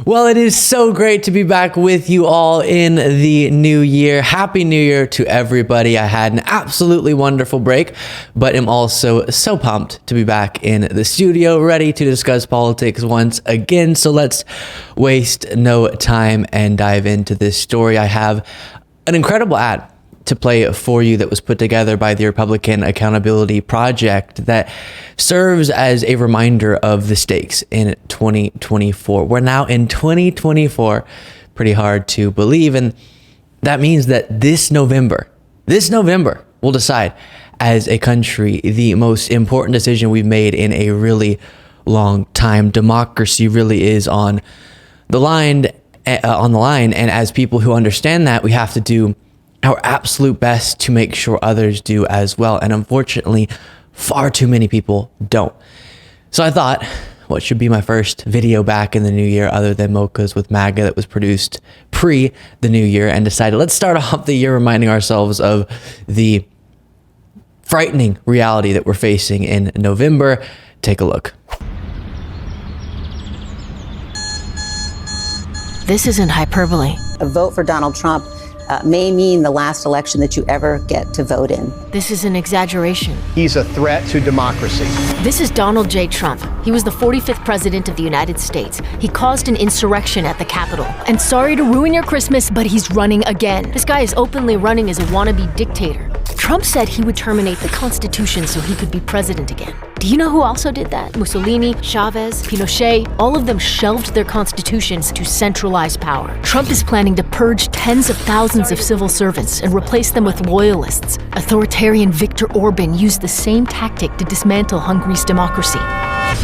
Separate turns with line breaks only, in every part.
Well, it is so great to be back with you all in the new year. Happy New Year to everybody. I had an absolutely wonderful break, but am also so pumped to be back in the studio, ready to discuss politics once again. So let's waste no time and dive into this story. I have an incredible ad to play for you that was put together by the Republican Accountability Project that serves as a reminder of the stakes in 2024. We're now in 2024, pretty hard to believe. And that means that this November, we'll decide as a country the most important decision we've made in a really long time. Democracy really is on the line. And as people who understand that, we have to do our absolute best to make sure others do as well. And unfortunately, far too many people don't. So I thought, what should be my first video back in the new year other than Mochas with MAGA that was produced pre the new year, and decided let's start off the year reminding ourselves of the frightening reality that we're facing in November. Take a look.
This isn't hyperbole.
A vote for Donald Trump may mean the last election that you ever get to vote in.
This is an exaggeration.
He's a threat to democracy.
This is Donald J. Trump. He was the 45th president of the United States. He caused an insurrection at the Capitol. And sorry to ruin your Christmas, but he's running again. This guy is openly running as a wannabe dictator. Trump said he would terminate the Constitution so he could be president again. Do you know who also did that? Mussolini, Chavez, Pinochet, all of them shelved their constitutions to centralize power. Trump is planning to purge tens of thousands of civil servants and replace them with loyalists. Authoritarian Viktor Orban used the same tactic to dismantle Hungary's democracy.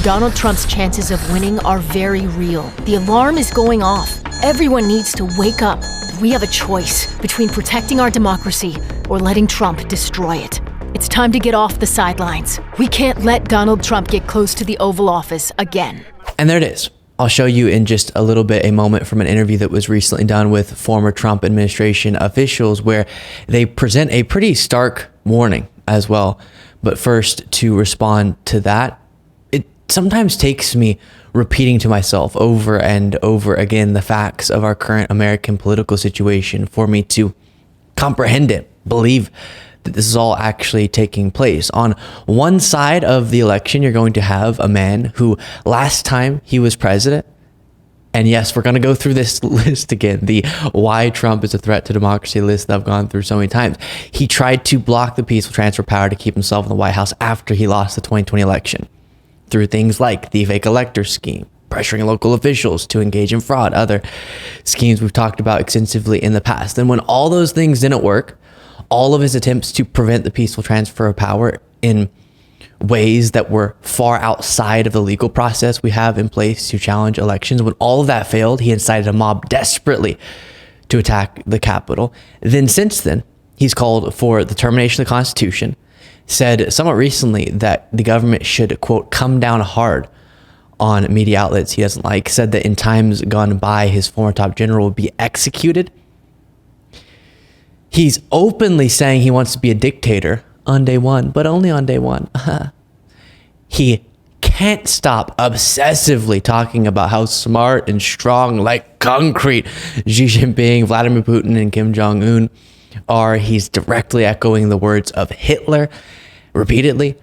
Donald Trump's chances of winning are very real. The alarm is going off. Everyone needs to wake up. We have a choice between protecting our democracy or letting Trump destroy it. It's time to get off the sidelines. We can't let Donald Trump get close to the Oval Office again.
And there it is. I'll show you in just a little bit a moment from an interview that was recently done with former Trump administration officials where they present a pretty stark warning as well. But first, to respond to that, it sometimes takes me repeating to myself over and over again the facts of our current American political situation for me to comprehend it, believe that this is all actually taking place. On one side of the election, you're going to have a man who last time he was president, and yes, we're going to go through this list again, the why Trump is a threat to democracy list that I've gone through so many times. He tried to block the peaceful transfer of power to keep himself in the White House after he lost the 2020 election through things like the fake elector scheme, pressuring local officials to engage in fraud, other schemes we've talked about extensively in the past. And when all those things didn't work, all of his attempts to prevent the peaceful transfer of power in ways that were far outside of the legal process we have in place to challenge elections, when all of that failed, he incited a mob desperately to attack the Capitol. Then since then, he's called for the termination of the Constitution, said somewhat recently that the government should, quote, come down hard on media outlets he doesn't like, said that in times gone by, his former top general would be executed. He's openly saying he wants to be a dictator on day one, but only on day one. He can't stop obsessively talking about how smart and strong, like concrete, Xi Jinping, Vladimir Putin, and Kim Jong-un are. He's directly echoing the words of Hitler repeatedly,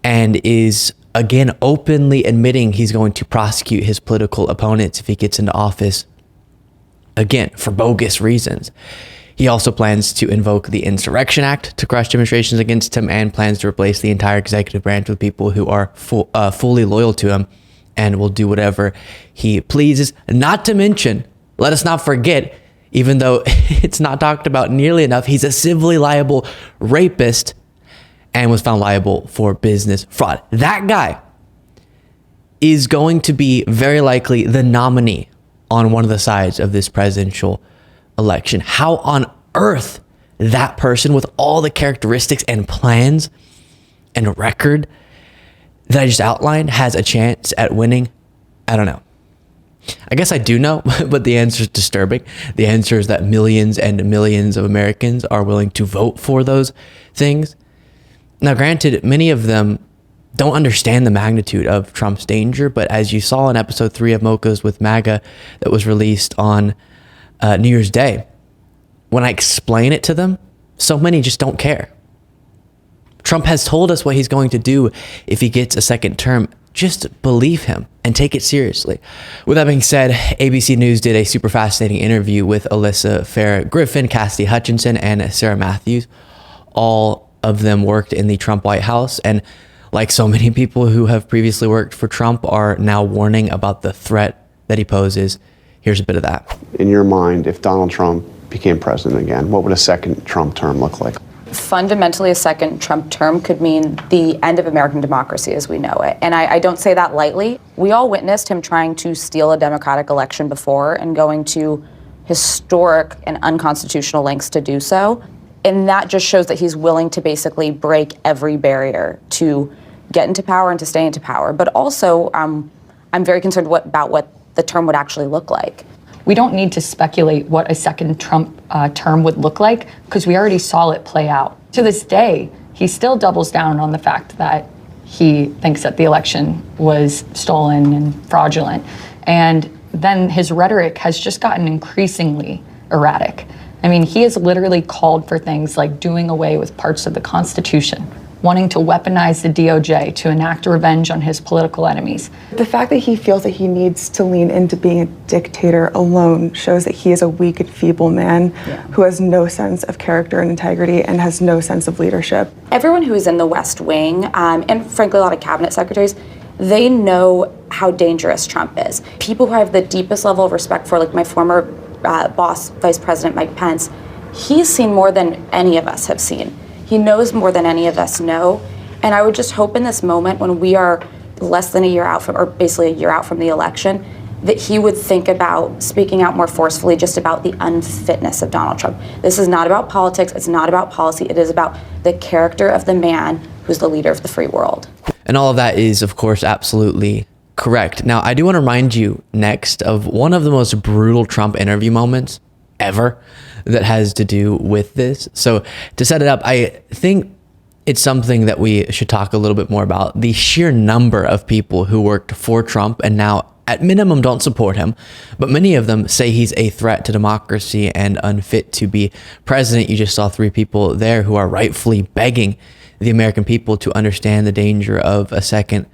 and is again openly admitting he's going to prosecute his political opponents if he gets into office again for bogus reasons. He also plans to invoke the Insurrection Act to crush demonstrations against him, and plans to replace the entire executive branch with people who are fully loyal to him and will do whatever he pleases. Not to mention, let us not forget, even though it's not talked about nearly enough, he's a civilly liable rapist and was found liable for business fraud. That guy is going to be very likely the nominee on one of the sides of this presidential election. How on earth that person with all the characteristics and plans and record that I just outlined has a chance at winning? I don't know. I guess I do know, but the answer is disturbing. The answer is that millions and millions of Americans are willing to vote for those things. Now, granted, many of them don't understand the magnitude of Trump's danger. But as you saw in episode 3 of Mocha's with MAGA that was released on New Year's Day, when I explain it to them, so many just don't care. Trump has told us what he's going to do if he gets a second term. Just believe him and take it seriously. With that being said, ABC News did a super fascinating interview with Alyssa Farah Griffin, Cassidy Hutchinson, and Sarah Matthews. All of them worked in the Trump White House, and like so many people who have previously worked for Trump, are now warning about the threat that he poses. Here's a bit of that.
In your mind, if Donald Trump became president again, what would a second Trump term look like?
Fundamentally, a second Trump term could mean the end of American democracy as we know it. And I don't say that lightly. We all witnessed him trying to steal a democratic election before and going to historic and unconstitutional lengths to do so. And that just shows that he's willing to basically break every barrier to get into power and to stay into power. But also, I'm very concerned about what the term would actually look like.
We don't need to speculate what a second Trump term would look like, because we already saw it play out. To this day, he still doubles down on the fact that he thinks that the election was stolen and fraudulent. And then his rhetoric has just gotten increasingly erratic. I mean, he has literally called for things like doing away with parts of the Constitution, wanting to weaponize the DOJ to enact revenge on his political enemies.
The fact that he feels that he needs to lean into being a dictator alone shows that he is a weak and feeble man who has no sense of character and integrity and has no sense of leadership.
Everyone who is in the West Wing, and frankly a lot of cabinet secretaries, they know how dangerous Trump is. People who I have the deepest level of respect for, like my former boss, Vice President Mike Pence, he's seen more than any of us have seen. He knows more than any of us know. And I would just hope in this moment when we are less than a year out from, or basically a year out from the election, that he would think about speaking out more forcefully just about the unfitness of Donald Trump. This is not about politics. It's not about policy. It is about the character of the man who's the leader of the free world.
And all of that is, of course, absolutely correct. Now, I do want to remind you next of one of the most brutal Trump interview moments ever that has to do with this. So to set it up, I think it's something that we should talk a little bit more about. The sheer number of people who worked for Trump and now at minimum don't support him, but many of them say he's a threat to democracy and unfit to be president. You just saw 3 people there who are rightfully begging the American people to understand the danger of a second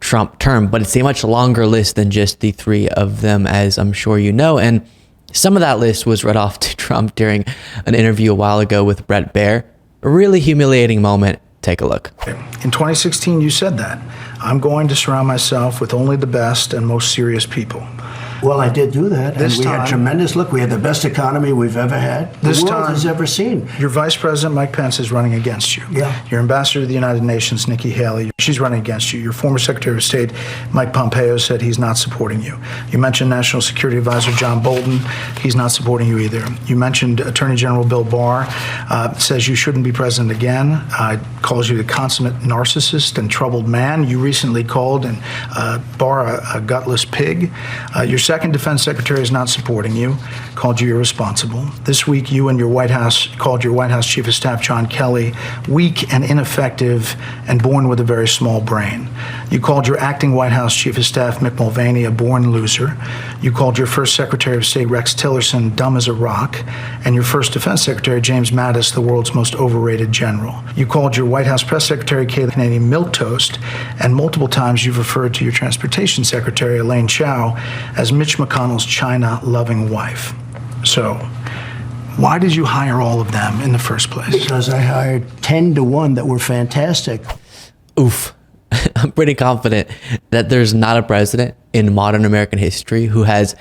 Trump term. But it's a much longer list than just the 3 of them, as I'm sure you know. And some of that list was read off to Trump during an interview a while ago with Bret Baier. A really humiliating moment. Take a look.
In 2016, you said that. I'm going to surround myself with only the best and most serious people.
Well, I did do that.
This
and we
time,
had tremendous, look, we had the best economy we've ever had. The world has ever seen.
Your Vice President, Mike Pence, is running against you.
Yeah.
Your Ambassador to the United Nations, Nikki Haley, she's running against you. Your former Secretary of State, Mike Pompeo, said he's not supporting you. You mentioned National Security Advisor John Bolton. He's not supporting you either. You mentioned Attorney General Bill Barr, says you shouldn't be president again, calls you the consummate narcissist and troubled man. You recently called Barr a gutless pig. Your second Defense Secretary is not supporting you, called you irresponsible. This week, you and your White House called your White House Chief of Staff, John Kelly, weak and ineffective and born with a very small brain. You called your acting White House Chief of Staff, Mick Mulvaney, a born loser. You called your first Secretary of State, Rex Tillerson, dumb as a rock, and your first Defense Secretary, James Mattis, the world's most overrated general. You called your White House Press Secretary, Kayleigh Canadian, milquetoast, and multiple times you've referred to your Transportation Secretary, Elaine Chao, as Mitch McConnell's China-loving wife. So, why did you hire all of them in the first place?
Because I hired 10 to 1 that were fantastic.
Oof. I'm pretty confident that there's not a president in modern American history who has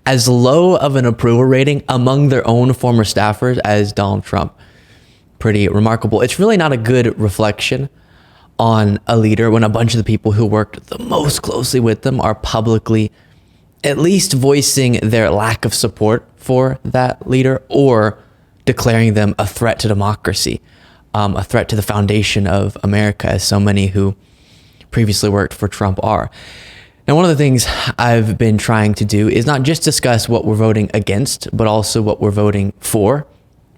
as low of an approval rating among their own former staffers as Donald Trump. Pretty remarkable. It's really not a good reflection on a leader when a bunch of the people who worked the most closely with them are publicly at least voicing their lack of support for that leader or declaring them a threat to democracy, a threat to the foundation of America, as so many who previously worked for Trump are. Now, one of the things I've been trying to do is not just discuss what we're voting against, but also what we're voting for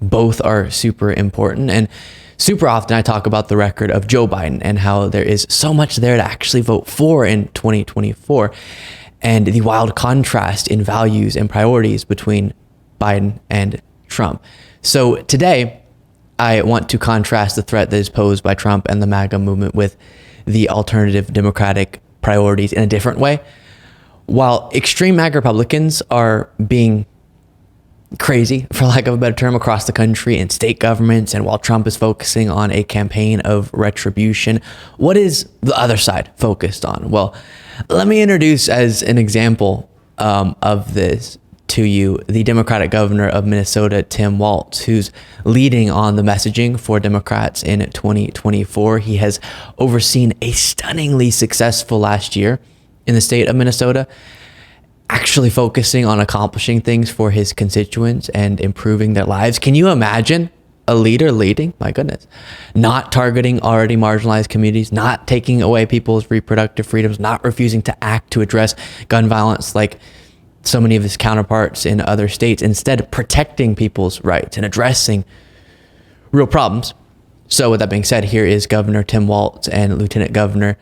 Both are super important, and super often I talk about the record of Joe Biden and how there is so much there to actually vote for in 2024, and the wild contrast in values and priorities between Biden and Trump. So today, I want to contrast the threat that is posed by Trump and the MAGA movement with the alternative Democratic priorities in a different way. While extreme MAGA Republicans are being crazy, for lack of a better term, across the country in state governments, and while Trump is focusing on a campaign of retribution, what is the other side focused on? Well, let me introduce as an example of this to you the Democratic governor of Minnesota, Tim Walz, who's leading on the messaging for Democrats in 2024. He has overseen a stunningly successful last year in the state of Minnesota, actually focusing on accomplishing things for his constituents and improving their lives. Can you imagine a leader leading? My goodness. Not targeting already marginalized communities, not taking away people's reproductive freedoms, not refusing to act to address gun violence like so many of his counterparts in other states, instead protecting people's rights and addressing real problems. So with that being said, here is Governor Tim Walz and Lieutenant Governor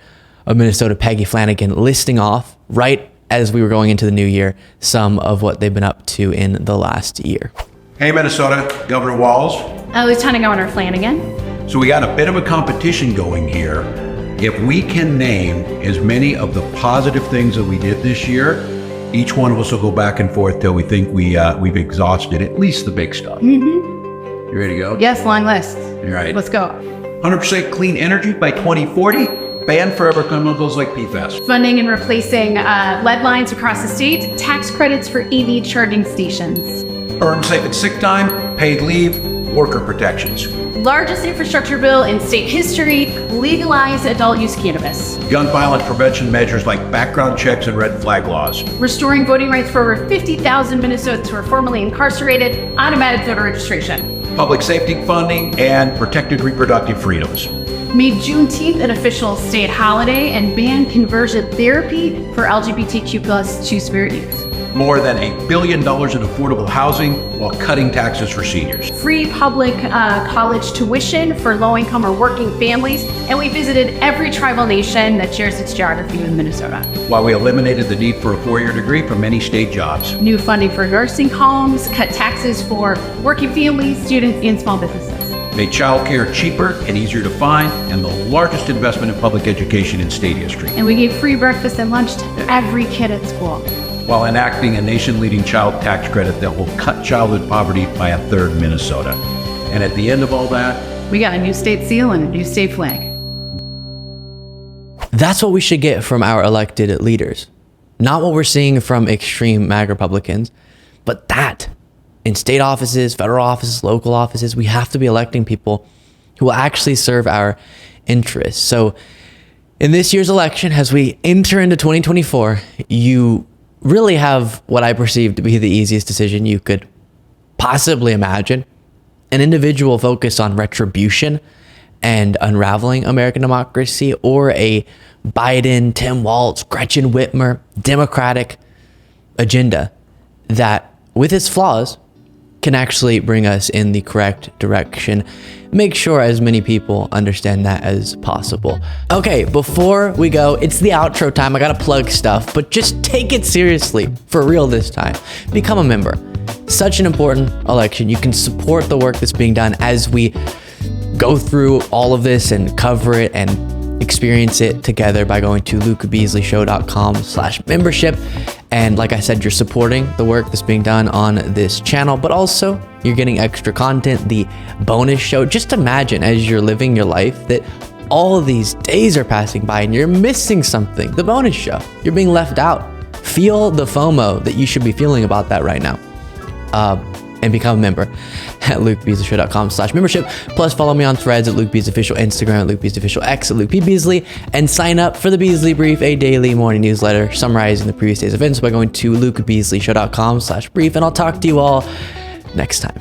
of Minnesota, Peggy Flanagan, listing off, right as we were going into the new year, some of what they've been up to in the last year.
Hey Minnesota, Governor Walz.
Lieutenant Governor Flanagan.
So we got a bit of a competition going here. If we can name as many of the positive things that we did this year, each one of us will go back and forth till we think we've exhausted at least the big stuff.
Mm-hmm.
You ready to go?
Yes, long list.
All right.
Let's go.
100% clean energy by 2040. Ban forever chemicals like PFAS.
Funding and replacing lead lines across the state. Tax credits for EV charging stations.
Earned sick and sick time, paid leave, worker protections.
Largest infrastructure bill in state history. Legalize adult use cannabis.
Gun violence prevention measures like background checks and red flag laws.
Restoring voting rights for over 50,000 Minnesotans who are formerly incarcerated. Automatic voter registration.
Public safety funding and protected reproductive freedoms.
Made Juneteenth an official state holiday and banned conversion therapy for LGBTQ plus two-spirit youth.
More than $1 billion in affordable housing while cutting taxes for seniors.
Free public college tuition for low-income or working families. And we visited every tribal nation that shares its geography with Minnesota.
While we eliminated the need for a four-year degree for many state jobs.
New funding for nursing homes, cut taxes for working families, students, and small businesses.
Made childcare cheaper and easier to find, and the largest investment in public education in state history.
And we gave free breakfast and lunch to every kid at school.
While enacting a nation-leading child tax credit that will cut childhood poverty by a third in Minnesota. And at the end of all that,
we got a new state seal and a new state flag.
That's what we should get from our elected leaders. Not what we're seeing from extreme MAGA Republicans, but that in state offices, federal offices, local offices, we have to be electing people who will actually serve our interests. So in this year's election, as we enter into 2024, you really have what I perceive to be the easiest decision you could possibly imagine. An individual focused on retribution and unraveling American democracy, or a Biden, Tim Walz, Gretchen Whitmer, Democratic agenda that, with its flaws, can actually bring us in the correct direction. Make sure as many people understand that as possible. Okay, before we go, it's the outro time. I gotta plug stuff, but just take it seriously, for real this time. Become a member. Such an important election. You can support the work that's being done as we go through all of this and cover it and experience it together by going to lukebeasleyShow.com/membership. And like I said, you're supporting the work that's being done on this channel, but also you're getting extra content, the bonus show. Just imagine as you're living your life that all of these days are passing by and you're missing something, the bonus show. You're being left out. Feel the FOMO that you should be feeling about that right now. And become a member at lukebeasleyShow.com/membership. Plus follow me on Threads at LukeBeasOfficial, Instagram at LukeBeasOfficial, X at LukeBeasley, and sign up for the Beasley Brief, a daily morning newsletter summarizing the previous day's events by going to LukeBeasleyShow.com/brief. And I'll talk to you all next time.